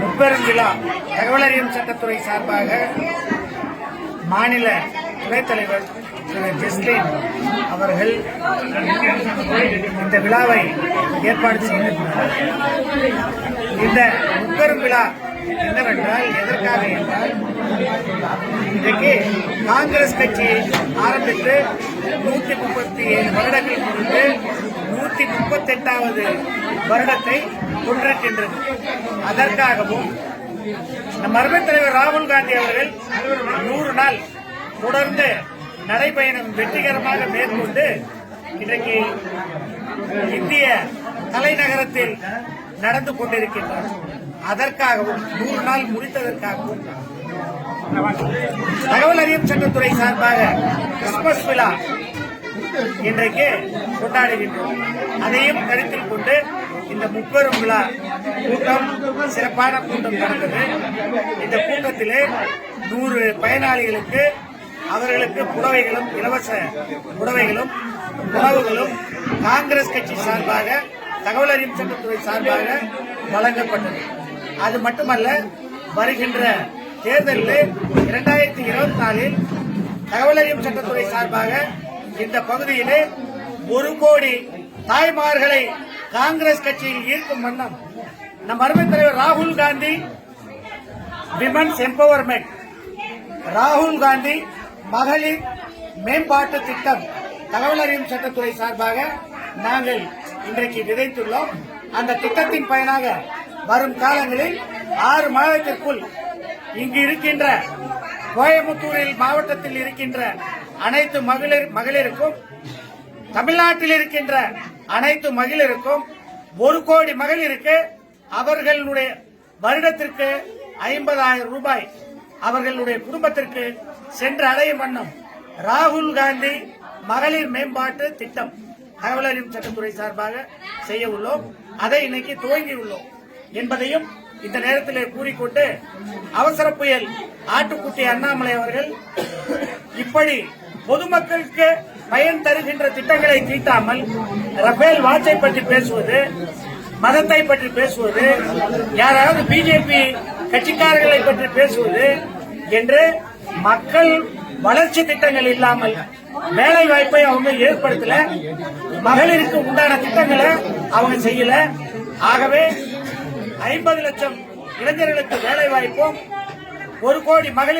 முப்பெரும் விழா தகவல் அறியும் சட்டத்துறை சார்பாக மாநில துணைத் தலைவர் திரு ஜஸ்டின் அவர்கள் இந்த விழாவை ஏற்பாடு செய்திருக்கிறார். இந்த முப்பெரும் விழா என்னவென்றால் எதற்காக என்றால், இன்றைக்கு காங்கிரஸ் கட்சி ஆரம்பித்து 137 வருடங்கள் முடிந்து 138வது வருடத்தை கொண்டிருக்கின்றது. அதற்காகவும் நம் அருமை தலைவர் ராகுல் காந்தி அவர்கள் 100 நாள் தொடர்ந்து நடைபயணம் வெற்றிகரமாக மேற்கொண்டு இன்றைக்கு இந்திய தலைநகரத்தில் நடந்து கொண்டிருக்கின்றார். அதற்காகவும் 100 நாள் முடித்ததற்காகவும் தகவல் அறியும் சட்டத்துறை சார்பாக கிறிஸ்துமஸ் விழா இன்றைக்கு கொண்டாடுகின்றோம். அதையும் கருத்தில் கொண்டு இந்த முப்பெரும் விழா கூட்டம் சிறப்பான கூட்டம் நடந்தது. இந்த கூட்டத்திலே 100 பயனாளிகளுக்கு அவர்களுக்கு புடவைகளும், இலவச புடவைகளும், உணவுகளும் காங்கிரஸ் கட்சி சார்பாக தகவல் அறியும் சட்டத்துறை சார்பாக வழங்கப்பட்டது. அது மட்டுமல்ல, வருகின்ற தேர்தலில் 2024 தகவல் அறியும் சட்டத்துறை சார்பாக இந்த பகுதியிலே 1 கோடி தாய்மார்களை காங்கிரஸ் கட்சியில் ஈர்க்கும் வண்ணம் நம் அருமை தலைவர் ராகுல் காந்தி விமன்ஸ் எம்பவர்மெண்ட், ராகுல் காந்தி மகளிர் மேம்பாட்டு திட்டம் தகவல் அறியும் சட்டத்துறை சார்பாக நாங்கள் இன்றைக்கு விதைத்துள்ளோம். அந்த திட்டத்தின் பயனாக வரும் காலங்களில் 6 மாதத்திற்குள் இங்கு இருக்கின்ற கோயம்புத்தூரில் மாவட்டத்தில் இருக்கின்ற அனைத்து மகளிருக்கும், தமிழ்நாட்டில் இருக்கின்ற அனைத்து மகளிருக்கும் 1 கோடி மகளிருக்கு அவர்களுடைய வருடத்திற்கு 50,000 ரூபாய் அவர்களுடைய குடும்பத்திற்கு சென்று அடையும் வண்ணம் ராகுல் காந்தி மகளிர் மேம்பாட்டு திட்டம் தகவல் அறியும் சட்டத்துறை சார்பாக செய்ய உள்ளோம். அதை இன்னைக்கு துவங்கியுள்ளோம் என்பதையும் இந்த நேரத்தில் கூறிக்கொண்டு, அவசர புயல் ஆட்டுக்குட்டி அண்ணாமலை அவர்கள் இப்படி பொதுமக்களுக்கு பயன் தருகின்ற திட்டங்களை தீட்டாமல் ரஃபேல் வாட்சை பற்றி பேசுவது, மதத்தை பற்றி பேசுவது, யாராவது பிஜேபி கட்சிக்காரர்களை பற்றி பேசுவது என்று மக்கள் வளர்ச்சி திட்டங்கள் இல்லாமல் வேலை வாய்ப்பை அவங்க ஏற்படுத்தல, மகளிருக்கு உண்டான திட்டங்களை அவங்க செய்யல. ஆகவே 50 லட்சம் இளைஞர்களுக்கு வேலை வாய்ப்பும் 1 கோடி மகளிர்